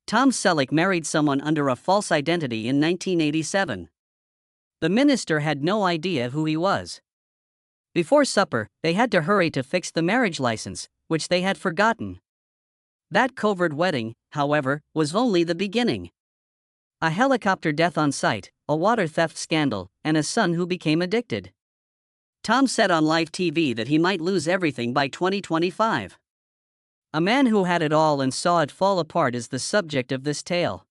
Tom Selleck married someone under a false identity in 1987. The minister had no idea who he was. Before supper, they had to hurry to fix the marriage license, which they had forgotten. That covert wedding, however, was only the beginning. A helicopter death on site, a water theft scandal, and a son who became addicted. Tom said on live TV that he might lose everything by 2025. A man who had it all and saw it fall apart is the subject of this tale.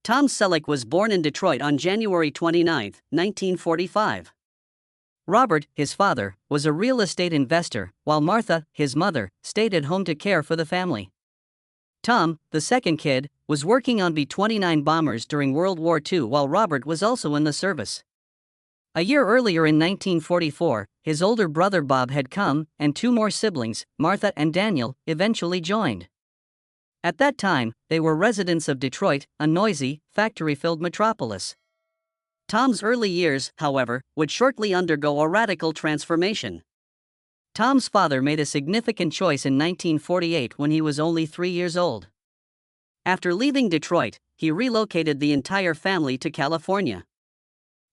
Tom Selleck was born in Detroit on January 29, 1945. Robert, his father, was a real estate investor, while Martha, his mother, stayed at home to care for the family. Tom, the second kid, was working on B-29 bombers during World War II while Robert was also in the service. A year earlier in 1944, his older brother Bob had come, and two more siblings, Martha and Daniel, eventually joined. At that time, they were residents of Detroit, a noisy, factory-filled metropolis. Tom's early years, however, would shortly undergo a radical transformation. Tom's father made a significant choice in 1948 when he was only 3 years old. After leaving Detroit, he relocated the entire family to California.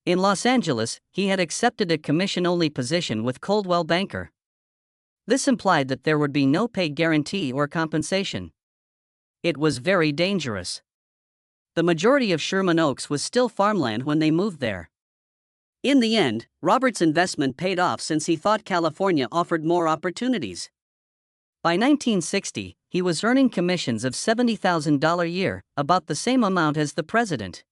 In Los Angeles, he had accepted a commission-only position with Coldwell Banker. This implied that there would be no pay guarantee or compensation. It was very dangerous. The majority of Sherman Oaks was still farmland when they moved there. In the end, Robert's investment paid off since he thought California offered more opportunities. By 1960, he was earning commissions of $70,000 a year, about the same amount as the president.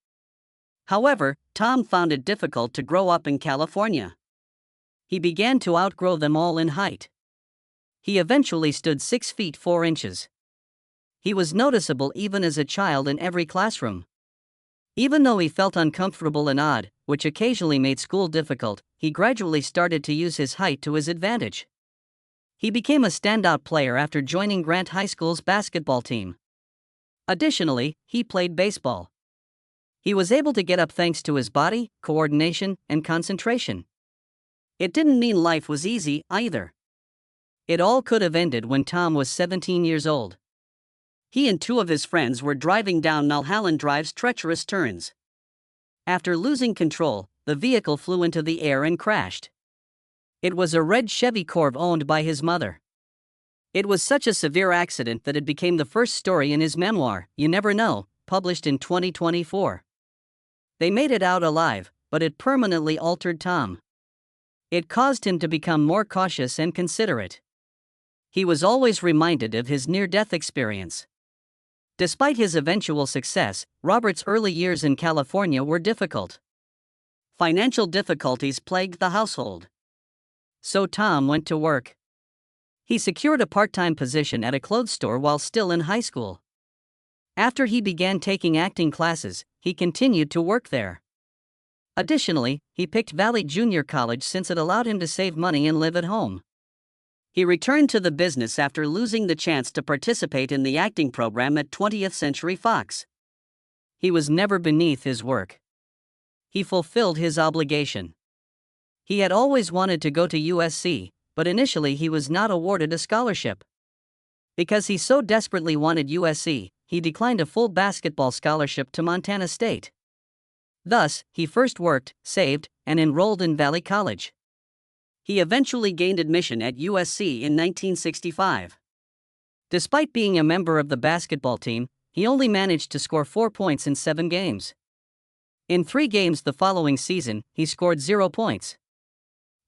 However, Tom found it difficult to grow up in California. He began to outgrow them all in height. He eventually stood 6 feet 4 inches. He was noticeable even as a child in every classroom. Even though he felt uncomfortable and odd, which occasionally made school difficult, he gradually started to use his height to his advantage. He became a standout player after joining Grant High School's basketball team. Additionally, he played baseball. He was able to get up thanks to his body, coordination, and concentration. It didn't mean life was easy, either. It all could have ended when Tom was 17 years old. He and two of his friends were driving down Mulholland Drive's treacherous turns. After losing control, the vehicle flew into the air and crashed. It was a red Chevy Corvette owned by his mother. It was such a severe accident that it became the first story in his memoir, You Never Know, published in 2024. They made it out alive, but it permanently altered Tom. It caused him to become more cautious and considerate. He was always reminded of his near-death experience. Despite his eventual success, Robert's early years in California were difficult. Financial difficulties plagued the household. So Tom went to work. He secured a part-time position at a clothes store while still in high school. After he began taking acting classes, he continued to work there. Additionally, he picked Valley Junior College since it allowed him to save money and live at home. He returned to the business after losing the chance to participate in the acting program at 20th Century Fox. He was never beneath his work. He fulfilled his obligation. He had always wanted to go to USC, but initially he was not awarded a scholarship. Because he so desperately wanted USC, he declined a full basketball scholarship to Montana State. Thus, he first worked, saved, and enrolled in Valley College. He eventually gained admission at USC in 1965. Despite being a member of the basketball team, he only managed to score 4 points in 7 games. In 3 games the following season, he scored 0 points.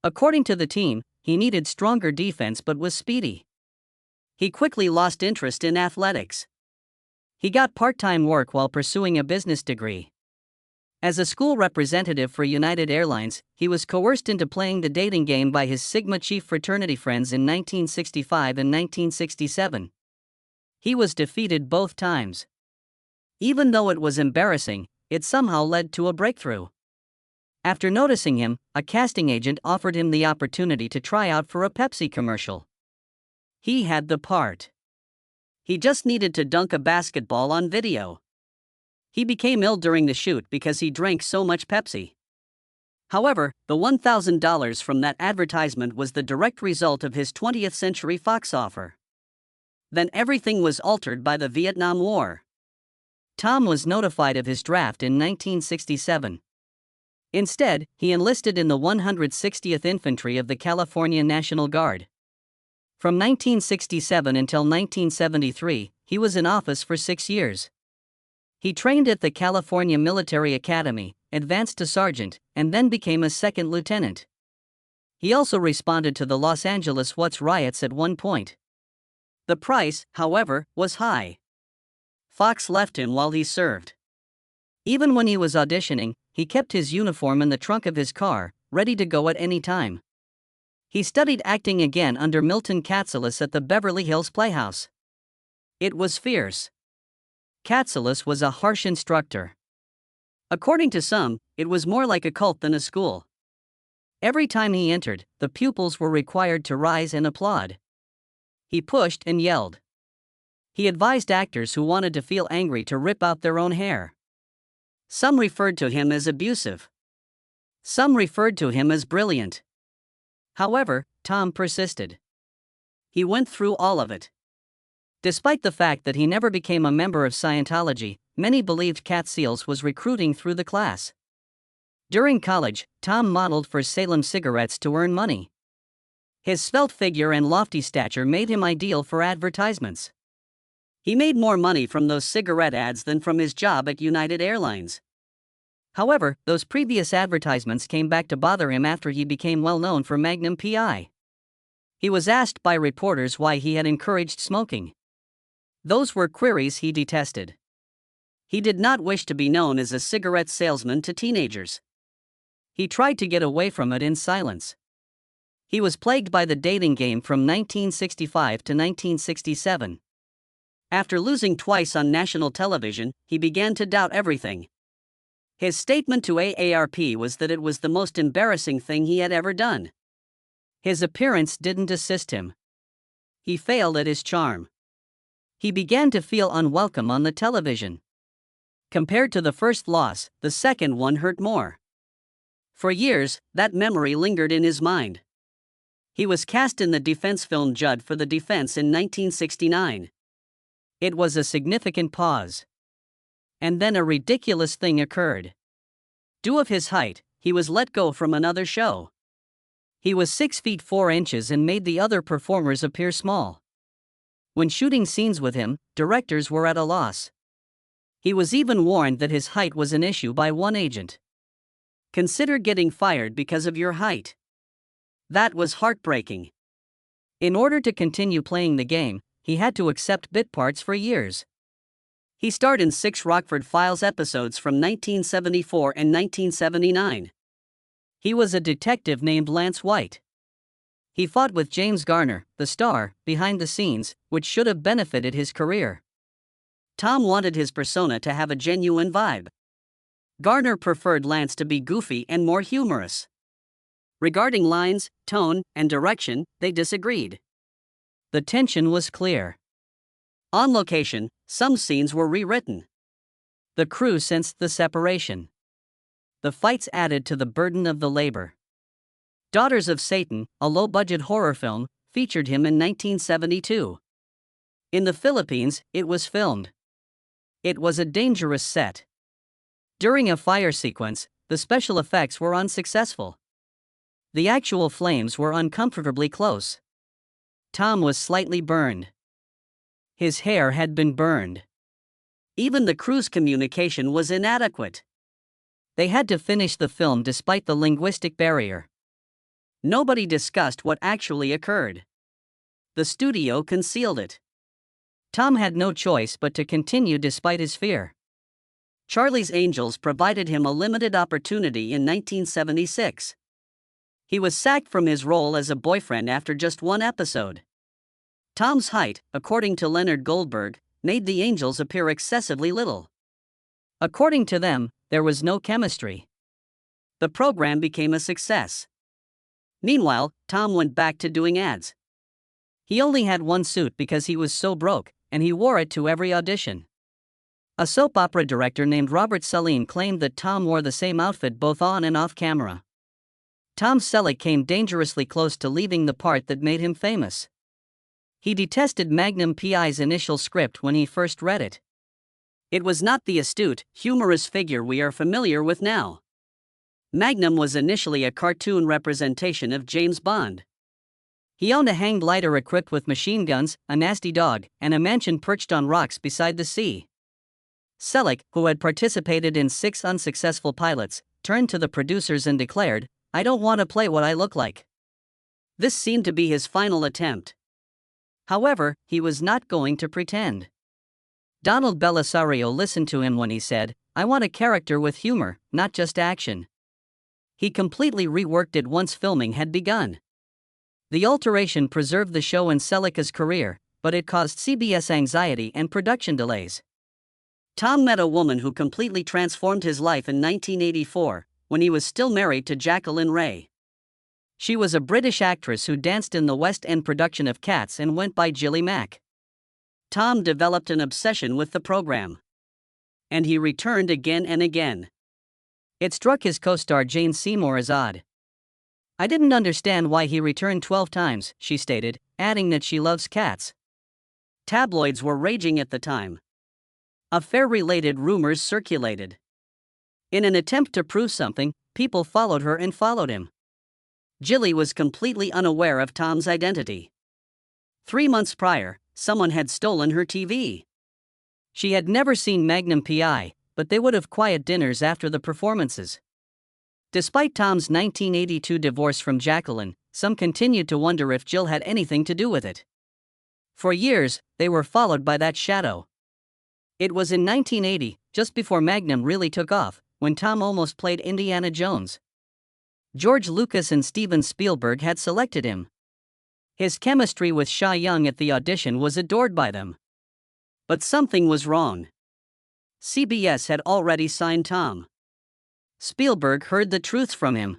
According to the team, he needed stronger defense but was speedy. He quickly lost interest in athletics. He got part-time work while pursuing a business degree. As a school representative for United Airlines, he was coerced into playing the dating game by his Sigma Chi fraternity friends in 1965 and 1967. He was defeated both times. Even though it was embarrassing, it somehow led to a breakthrough. After noticing him, a casting agent offered him the opportunity to try out for a Pepsi commercial. He had the part. He just needed to dunk a basketball on video. He became ill during the shoot because he drank so much Pepsi. However, the $1,000 from that advertisement was the direct result of his 20th Century Fox offer. Then everything was altered by the Vietnam War. Tom was notified of his draft in 1967. Instead, he enlisted in the 160th Infantry of the California National Guard. From 1967 until 1973, he was in office for 6 years. He trained at the California Military Academy, advanced to sergeant, and then became a second lieutenant. He also responded to the Los Angeles Watts riots at one point. The price, however, was high. Fox left him while he served. Even when he was auditioning, he kept his uniform in the trunk of his car, ready to go at any time. He studied acting again under Milton Katselas at the Beverly Hills Playhouse. It was fierce. Katselas was a harsh instructor. According to some, it was more like a cult than a school. Every time he entered, the pupils were required to rise and applaud. He pushed and yelled. He advised actors who wanted to feel angry to rip out their own hair. Some referred to him as abusive. Some referred to him as brilliant. However, Tom persisted. He went through all of it. Despite the fact that he never became a member of Scientology, many believed Cat Seals was recruiting through the class. During college, Tom modeled for Salem cigarettes to earn money. His svelte figure and lofty stature made him ideal for advertisements. He made more money from those cigarette ads than from his job at United Airlines. However, those previous advertisements came back to bother him after he became well known for Magnum PI. He was asked by reporters why he had encouraged smoking. Those were queries he detested. He did not wish to be known as a cigarette salesman to teenagers. He tried to get away from it in silence. He was plagued by the dating game from 1965 to 1967. After losing twice on national television, he began to doubt everything. His statement to AARP was that it was the most embarrassing thing he had ever done. His appearance didn't assist him. He failed at his charm. He began to feel unwelcome on the television. Compared to the first loss, the second one hurt more. For years, that memory lingered in his mind. He was cast in the defense film Judd for the Defense in 1969. It was a significant pause. And then a ridiculous thing occurred. Due of his height, he was let go from another show. He was 6 feet 4 inches and made the other performers appear small. When shooting scenes with him, directors were at a loss. He was even warned that his height was an issue by one agent. Consider getting fired because of your height. That was heartbreaking. In order to continue playing the game, he had to accept bit parts for years. He starred in 6 Rockford Files episodes from 1974 and 1979. He was a detective named Lance White. He fought with James Garner, the star, behind the scenes, which should have benefited his career. Tom wanted his persona to have a genuine vibe. Garner preferred Lance to be goofy and more humorous. Regarding lines, tone, and direction, they disagreed. The tension was clear. On location, some scenes were rewritten. The crew sensed the separation. The fights added to the burden of the labor. Daughters of Satan, a low-budget horror film, featured him in 1972. In the Philippines, it was filmed. It was a dangerous set. During a fire sequence, the special effects were unsuccessful. The actual flames were uncomfortably close. Tom was slightly burned. His hair had been burned. Even the crew's communication was inadequate. They had to finish the film despite the linguistic barrier. Nobody discussed what actually occurred. The studio concealed it. Tom had no choice but to continue despite his fear. Charlie's Angels provided him a limited opportunity in 1976. He was sacked from his role as a boyfriend after just one episode. Tom's height, according to Leonard Goldberg, made the Angels appear excessively little. According to them, there was no chemistry. The program became a success. Meanwhile, Tom went back to doing ads. He only had one suit because he was so broke, and he wore it to every audition. A soap opera director named Robert Selleck claimed that Tom wore the same outfit both on and off camera. Tom Selleck came dangerously close to leaving the part that made him famous. He detested Magnum PI's initial script when he first read it. It was not the astute, humorous figure we are familiar with now. Magnum was initially a cartoon representation of James Bond. He owned a hanged glider equipped with machine guns, a nasty dog, and a mansion perched on rocks beside the sea. Selleck, who had participated in 6 unsuccessful pilots, turned to the producers and declared, "I don't want to play what I look like." This seemed to be his final attempt. However, he was not going to pretend. Donald Belisario listened to him when he said, "I want a character with humor, not just action." He completely reworked it once filming had begun. The alteration preserved the show in Selleck's career, but it caused CBS anxiety and production delays. Tom met a woman who completely transformed his life in 1984, when he was still married to Jacqueline Ray. She was a British actress who danced in the West End production of Cats and went by Gilly Mack. Tom developed an obsession with the program. And he returned again and again. It struck his co-star Jane Seymour as odd. "I didn't understand why he returned 12 times, she stated, adding that she loves cats. Tabloids were raging at the time. Affair-related rumors circulated. In an attempt to prove something, people followed her and followed him. Gilly was completely unaware of Tom's identity. 3 months prior, someone had stolen her TV. She had never seen Magnum P.I., but they would have quiet dinners after the performances. Despite Tom's 1982 divorce from Jacqueline, some continued to wonder if Jill had anything to do with it. For years, they were followed by that shadow. It was in 1980, just before Magnum really took off, when Tom almost played Indiana Jones. George Lucas and Steven Spielberg had selected him. His chemistry with Sha Young at the audition was adored by them. But something was wrong. CBS had already signed Tom. Spielberg heard the truth from him.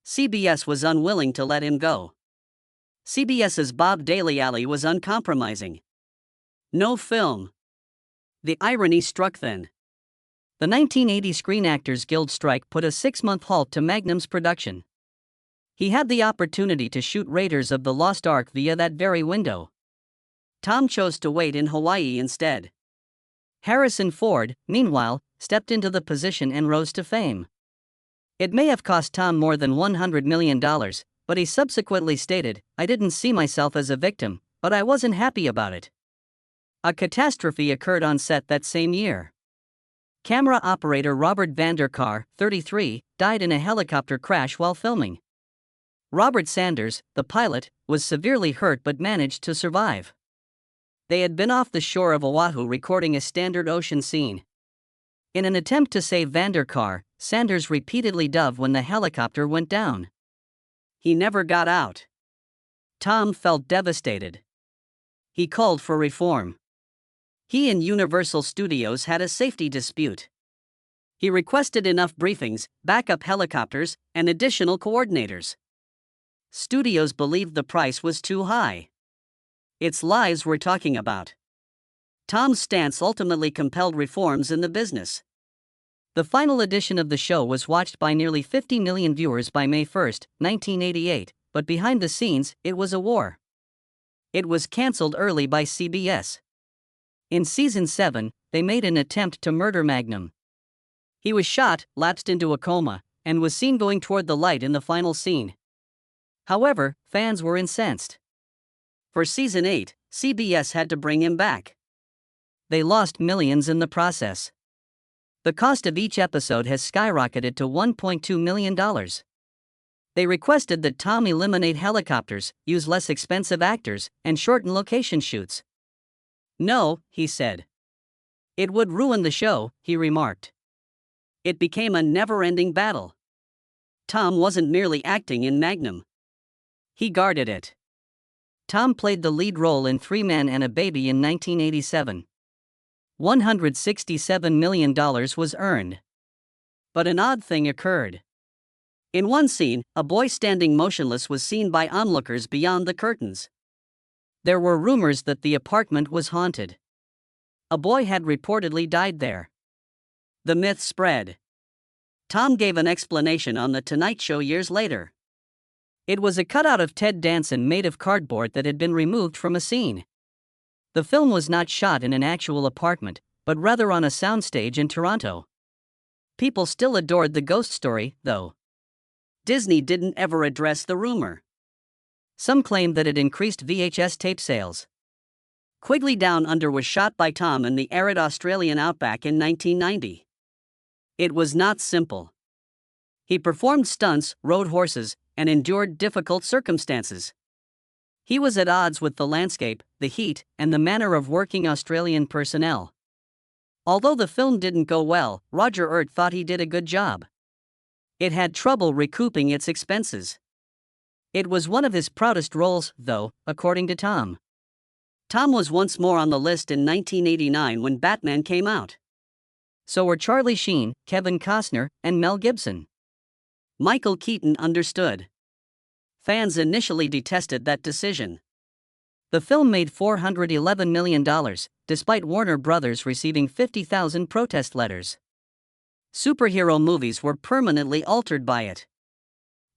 CBS was unwilling to let him go. CBS's Bob Daly Alley was uncompromising. No film. The irony struck then. The 1980 Screen Actors Guild strike put a 6-month halt to Magnum's production. He had the opportunity to shoot Raiders of the Lost Ark via that very window. Tom chose to wait in Hawaii instead. Harrison Ford, meanwhile, stepped into the position and rose to fame. It may have cost Tom more than $100 million, but he subsequently stated, "I didn't see myself as a victim, but I wasn't happy about it." A catastrophe occurred on set that same year. Camera operator Robert Vanderkar, 33, died in a helicopter crash while filming. Robert Sanders, the pilot, was severely hurt but managed to survive. They had been off the shore of Oahu recording a standard ocean scene. In an attempt to save Vanderkar, Sanders repeatedly dove when the helicopter went down. He never got out. Tom felt devastated. He called for reform. He and Universal Studios had a safety dispute. He requested enough briefings, backup helicopters, and additional coordinators. Studios believed the price was too high. It's lives we're talking about. Tom's stance ultimately compelled reforms in the business. The final edition of the show was watched by nearly 50 million viewers by May 1, 1988, but behind the scenes, it was a war. It was canceled early by CBS. In Season 7, they made an attempt to murder Magnum. He was shot, lapsed into a coma, and was seen going toward the light in the final scene. However, fans were incensed. For Season 8, CBS had to bring him back. They lost millions in the process. The cost of each episode has skyrocketed to $1.2 million. They requested that Tom eliminate helicopters, use less expensive actors, and shorten location shoots. "No," he said. "It would ruin the show," he remarked. It became a never-ending battle. Tom wasn't merely acting in Magnum. He guarded it. Tom played the lead role in 3 Men and a Baby in 1987. $167 million was earned. But an odd thing occurred. In one scene, a boy standing motionless was seen by onlookers beyond the curtains. There were rumors that the apartment was haunted. A boy had reportedly died there. The myth spread. Tom gave an explanation on The Tonight Show years later. It was a cutout of Ted Danson made of cardboard that had been removed from a scene. The film was not shot in an actual apartment, but rather on a soundstage in Toronto. People still adored the ghost story, though. Disney didn't ever address the rumor. Some claimed that it increased VHS tape sales. Quigley Down Under was shot by Tom in the arid Australian outback in 1990. It was not simple. He performed stunts, rode horses, and endured difficult circumstances. He was at odds with the landscape, the heat, and the manner of working Australian personnel. Although the film didn't go well, Roger Ebert thought he did a good job. It had trouble recouping its expenses. It was one of his proudest roles, though, according to Tom. Tom was once more on the list in 1989 when Batman came out. So were Charlie Sheen, Kevin Costner, and Mel Gibson. Michael Keaton understood. Fans initially detested that decision. The film made $411 million, despite Warner Brothers receiving 50,000 protest letters. Superhero movies were permanently altered by it.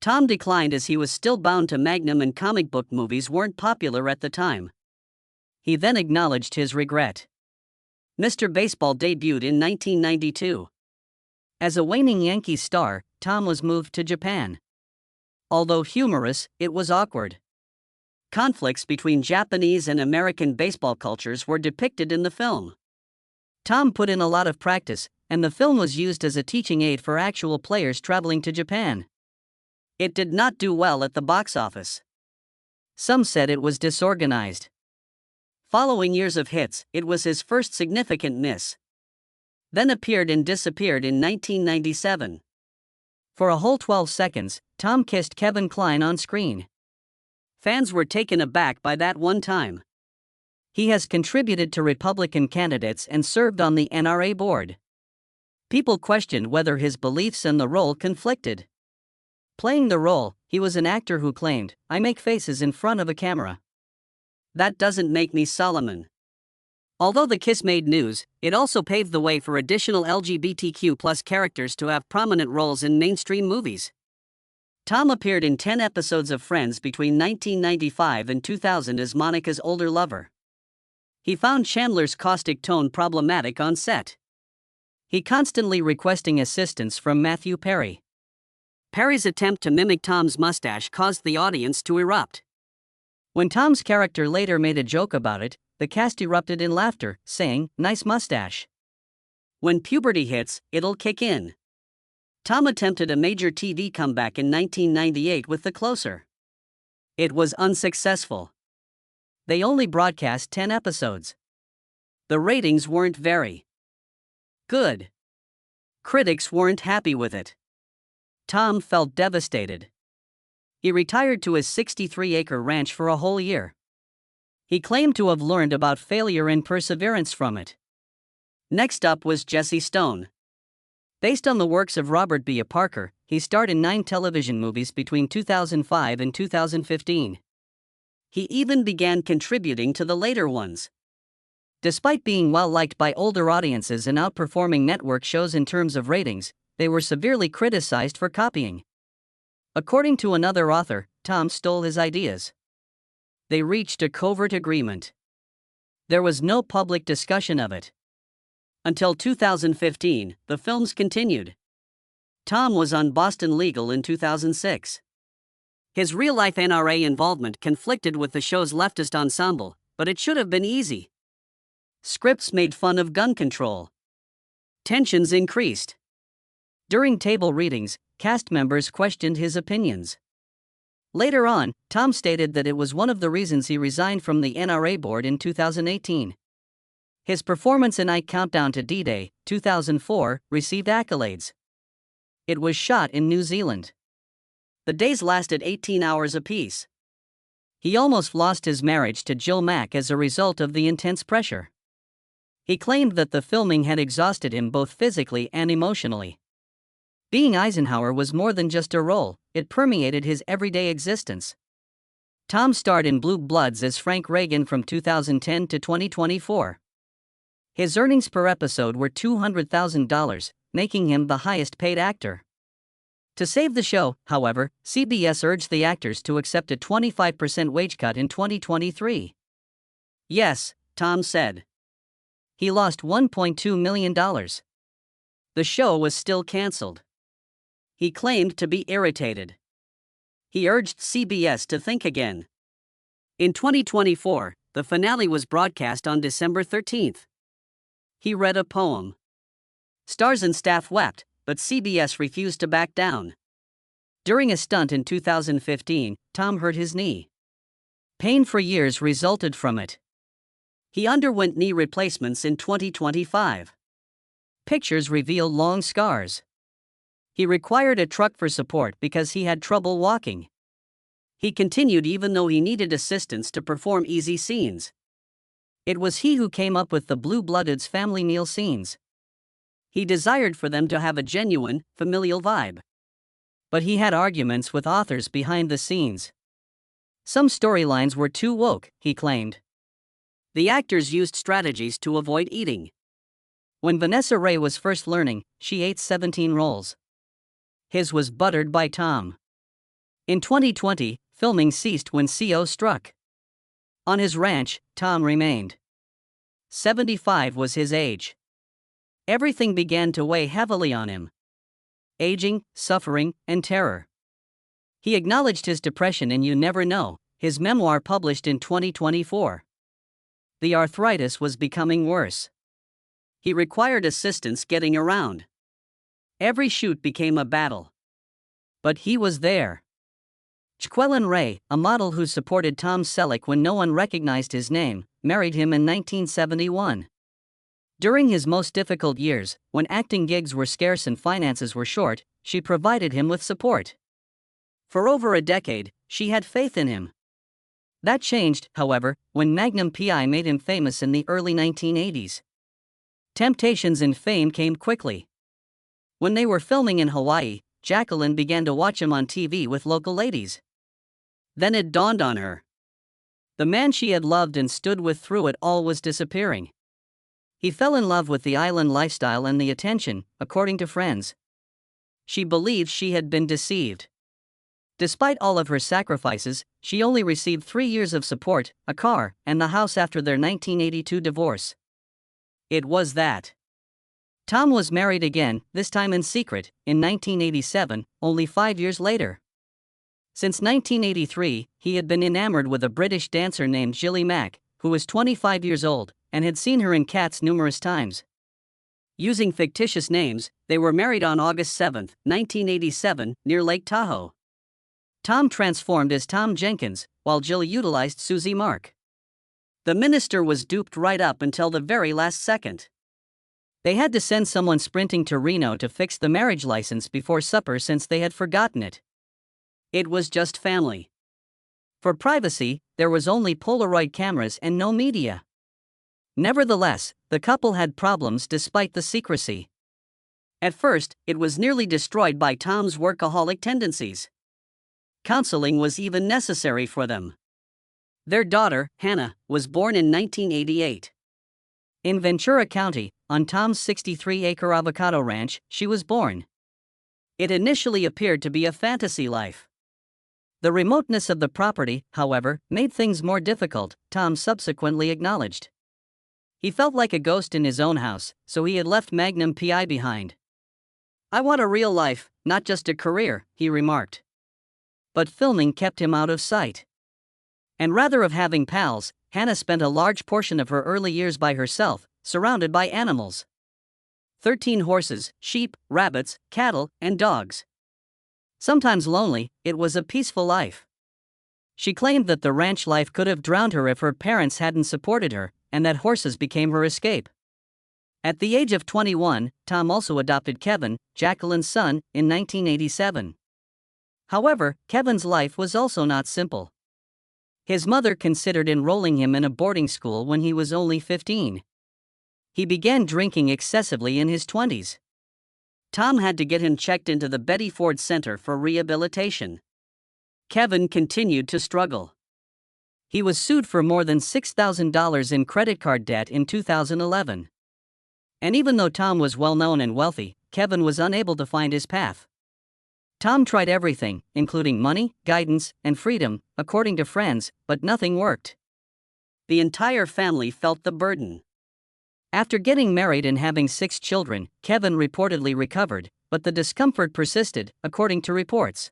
Tom declined as he was still bound to Magnum and comic book movies weren't popular at the time. He then acknowledged his regret. Mr. Baseball debuted in 1992. As a waning Yankees star, Tom was moved to Japan. Although humorous, it was awkward. Conflicts between Japanese and American baseball cultures were depicted in the film. Tom put in a lot of practice, and the film was used as a teaching aid for actual players traveling to Japan. It did not do well at the box office. Some said it was disorganized. Following years of hits, it was his first significant miss. Then appeared and disappeared in 1997. For a whole 12 seconds, Tom kissed Kevin Kline on screen. Fans were taken aback by that one time. He has contributed to Republican candidates and served on the NRA board. People questioned whether his beliefs and the role conflicted. Playing the role, he was an actor who claimed, "I make faces in front of a camera. That doesn't make me Solomon." Although the kiss made news, it also paved the way for additional LGBTQ+ characters to have prominent roles in mainstream movies. Tom appeared in 10 episodes of Friends between 1995 and 2000 as Monica's older lover. He found Chandler's caustic tone problematic on set. He constantly requesting assistance from Matthew Perry. Perry's attempt to mimic Tom's mustache caused the audience to erupt. When Tom's character later made a joke about it, the cast erupted in laughter, saying, "Nice mustache." When puberty hits, it'll kick in. Tom attempted a major TV comeback in 1998 with The Closer. It was unsuccessful. They only broadcast 10 episodes. The ratings weren't very good. Critics weren't happy with it. Tom felt devastated. He retired to his 63-acre ranch for a whole year. He claimed to have learned about failure and perseverance from it. Next up was Jesse Stone. Based on the works of Robert B. Parker, he starred in 9 television movies between 2005 and 2015. He even began contributing to the later ones. Despite being well-liked by older audiences and outperforming network shows in terms of ratings, they were severely criticized for copying. According to another author, Tom stole his ideas. They reached a covert agreement. There was no public discussion of it. Until 2015, the films continued. Tom was on Boston Legal in 2006. His real-life NRA involvement conflicted with the show's leftist ensemble, but it should have been easy. Scripts made fun of gun control. Tensions increased. During table readings, cast members questioned his opinions. Later on, Tom stated that it was one of the reasons he resigned from the NRA board in 2018. His performance in I Countdown to D-Day, 2004, received accolades. It was shot in New Zealand. The days lasted 18 hours apiece. He almost lost his marriage to Jill Mack as a result of the intense pressure. He claimed that the filming had exhausted him both physically and emotionally. Being Eisenhower was more than just a role, it permeated his everyday existence. Tom starred in Blue Bloods as Frank Reagan from 2010 to 2024. His earnings per episode were $200,000, making him the highest-paid actor. To save the show, however, CBS urged the actors to accept a 25% wage cut in 2023. "Yes," Tom said. he lost $1.2 million. The show was still canceled. He claimed to be irritated. He urged CBS to think again. In 2024, the finale was broadcast on December 13th. He read a poem. Stars and staff wept, but CBS refused to back down. During a stunt in 2015, Tom hurt his knee. Pain for years resulted from it. He underwent knee replacements in 2025. Pictures reveal long scars. He required a truck for support because he had trouble walking. He continued even though he needed assistance to perform easy scenes. It was he who came up with the Blue-Blooded's family meal scenes. He desired for them to have a genuine, familial vibe. But he had arguments with authors behind the scenes. Some storylines were too woke, he claimed. The actors used strategies to avoid eating. When Vanessa Ray was first learning, she ate 17 rolls. His was buttered by Tom. In 2020, filming ceased when CO struck. On his ranch, Tom remained. 75 was his age. Everything began to weigh heavily on him. Aging, suffering, and terror. He acknowledged his depression in You Never Know, his memoir published in 2024. The arthritis was becoming worse. He required assistance getting around. Every shoot became a battle. But he was there. Jaqueline Ray, a model who supported Tom Selleck when no one recognized his name, married him in 1971. During his most difficult years, when acting gigs were scarce and finances were short, she provided him with support. For over a decade, she had faith in him. That changed, however, when Magnum PI made him famous in the early 1980s. Temptations and fame came quickly. When they were filming in Hawaii, Jacqueline began to watch him on TV with local ladies. Then it dawned on her. The man she had loved and stood with through it all was disappearing. He fell in love with the island lifestyle and the attention, according to friends. She believed she had been deceived. Despite all of her sacrifices, she only received 3 years of support, a car, and the house after their 1982 divorce. It was that. Tom was married again, this time in secret, in 1987, only 5 years later. Since 1983, he had been enamored with a British dancer named Gilly Mack, who was 25 years old, and had seen her in Cats numerous times. Using fictitious names, they were married on August 7, 1987, near Lake Tahoe. Tom transformed as Tom Jenkins, while Jill utilized Susie Mark. The minister was duped right up until the very last second. They had to send someone sprinting to Reno to fix the marriage license before supper since they had forgotten it. It was just family. For privacy, there was only Polaroid cameras and no media. Nevertheless, the couple had problems despite the secrecy. At first, it was nearly destroyed by Tom's workaholic tendencies. Counseling was even necessary for them. Their daughter, Hannah, was born in 1988. In Ventura County, on Tom's 63-acre avocado ranch, she was born. It initially appeared to be a fantasy life. The remoteness of the property, however, made things more difficult, Tom subsequently acknowledged. He felt like a ghost in his own house, so he had left Magnum PI behind. "I want a real life, not just a career," he remarked. But filming kept him out of sight. And rather of having pals, Hannah spent a large portion of her early years by herself, surrounded by animals. 13 horses, sheep, rabbits, cattle, and dogs. Sometimes lonely, it was a peaceful life. She claimed that the ranch life could have drowned her if her parents hadn't supported her, and that horses became her escape. At the age of 21, Tom also adopted Kevin, Jacqueline's son, in 1987. However, Kevin's life was also not simple. His mother considered enrolling him in a boarding school when he was only 15. He began drinking excessively in his 20s. Tom had to get him checked into the Betty Ford Center for rehabilitation. Kevin continued to struggle. He was sued for more than $6,000 in credit card debt in 2011. And even though Tom was well known and wealthy, Kevin was unable to find his path. Tom tried everything, including money, guidance, and freedom, according to friends, but nothing worked. The entire family felt the burden. After getting married and having 6 children, Kevin reportedly recovered, but the discomfort persisted, according to reports.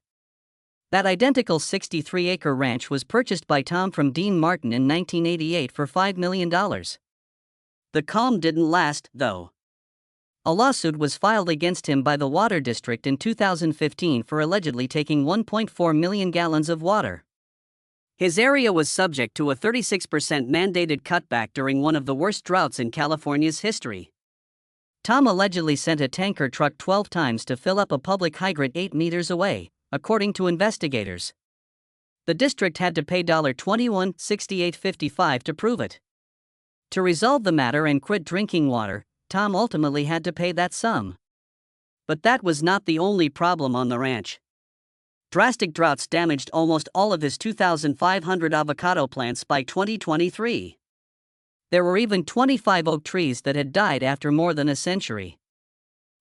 That identical 63-acre ranch was purchased by Tom from Dean Martin in 1988 for $5 million. The calm didn't last, though. A lawsuit was filed against him by the Water District in 2015 for allegedly taking 1.4 million gallons of water. His area was subject to a 36% mandated cutback during one of the worst droughts in California's history. Tom allegedly sent a tanker truck 12 times to fill up a public hydrant 8 meters away, according to investigators. The district had to pay $21.6855 to prove it. To resolve the matter and quit drinking water, Tom ultimately had to pay that sum. But that was not the only problem on the ranch. Drastic droughts damaged almost all of his 2,500 avocado plants by 2023. There were even 25 oak trees that had died after more than a century.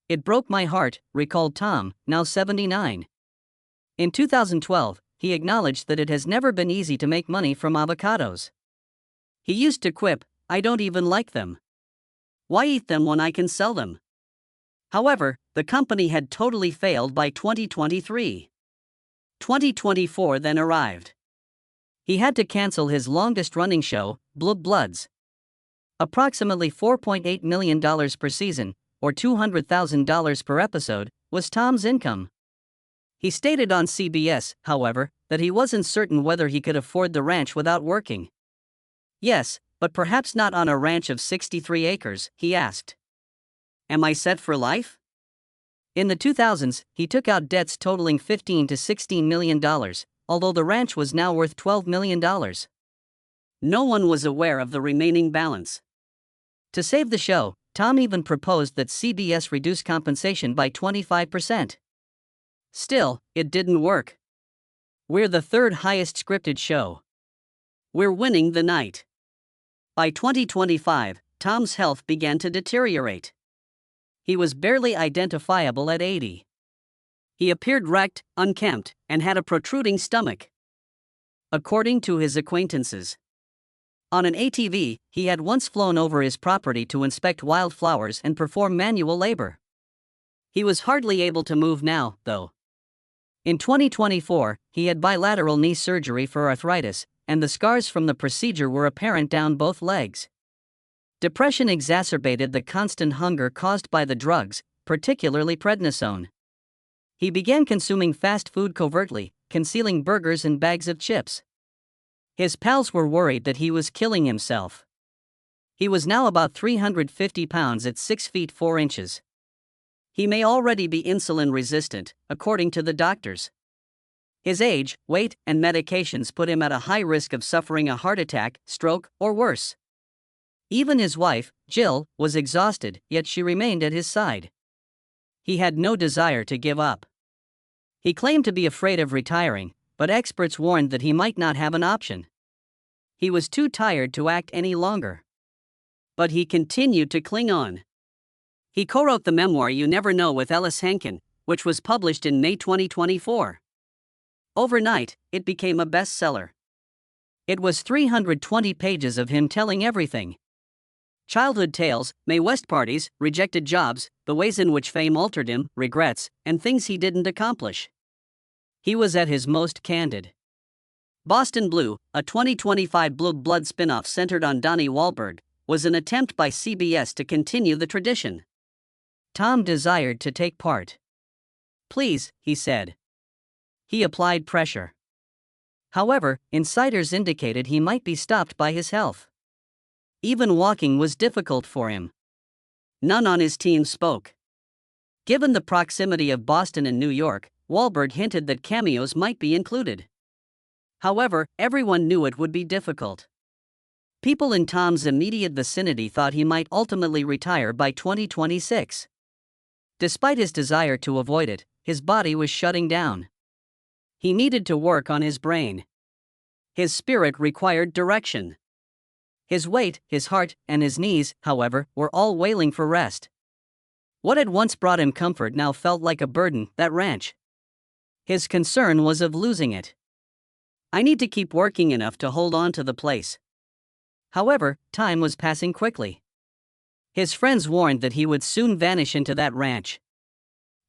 It broke my heart, recalled Tom, now 79. In 2012, he acknowledged that it has never been easy to make money from avocados. He used to quip, "I don't even like them. Why eat them when I can sell them?" However, the company had totally failed by 2023. 2024 then arrived. He had to cancel his longest-running show, Blue Bloods. Approximately $4.8 million per season, or $200,000 per episode, was Tom's income. He stated on CBS, however, that he wasn't certain whether he could afford the ranch without working. "Yes, but perhaps not on a ranch of 63 acres, he asked. "Am I set for life?" In the 2000s, he took out debts totaling $15 to $16 million, although the ranch was now worth $12 million. No one was aware of the remaining balance. To save the show, Tom even proposed that CBS reduce compensation by 25%. Still, it didn't work. "We're the third highest scripted show. We're winning the night." By 2025, Tom's health began to deteriorate. He was barely identifiable at 80. He appeared wrecked, unkempt, and had a protruding stomach, according to his acquaintances. On an ATV, he had once flown over his property to inspect wildflowers and perform manual labor. He was hardly able to move now, though. In 2024, he had bilateral knee surgery for arthritis, and the scars from the procedure were apparent down both legs. Depression exacerbated the constant hunger caused by the drugs, particularly prednisone. He began consuming fast food covertly, concealing burgers and bags of chips. His pals were worried that he was killing himself. He was now about 350 pounds at 6 feet 4 inches. He may already be insulin resistant, according to the doctors. His age, weight, and medications put him at a high risk of suffering a heart attack, stroke, or worse. Even his wife, Jill, was exhausted, yet she remained at his side. He had no desire to give up. He claimed to be afraid of retiring, but experts warned that he might not have an option. He was too tired to act any longer. But he continued to cling on. He co-wrote the memoir You Never Know with Ellis Henkin, which was published in May 2024. Overnight, it became a bestseller. It was 320 pages of him telling everything. Childhood tales, Mae West parties, rejected jobs, the ways in which fame altered him, regrets, and things he didn't accomplish. He was at his most candid. Boston Blue, a 2025 Blue Blood spin-off centered on Donnie Wahlberg, was an attempt by CBS to continue the tradition. Tom desired to take part. "Please," he said. He applied pressure. However, insiders indicated he might be stopped by his health. Even walking was difficult for him. None on his team spoke. Given the proximity of Boston and New York, Wahlberg hinted that cameos might be included. However, everyone knew it would be difficult. People in Tom's immediate vicinity thought he might ultimately retire by 2026. Despite his desire to avoid it, his body was shutting down. He needed to work on his brain. His spirit required direction. His weight, his heart, and his knees, however, were all wailing for rest. What had once brought him comfort now felt like a burden, that ranch. His concern was of losing it. "I need to keep working enough to hold on to the place." However, time was passing quickly. His friends warned that he would soon vanish into that ranch.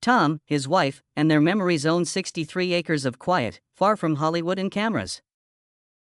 Tom, his wife, and their memories owned 63 acres of quiet, far from Hollywood and cameras.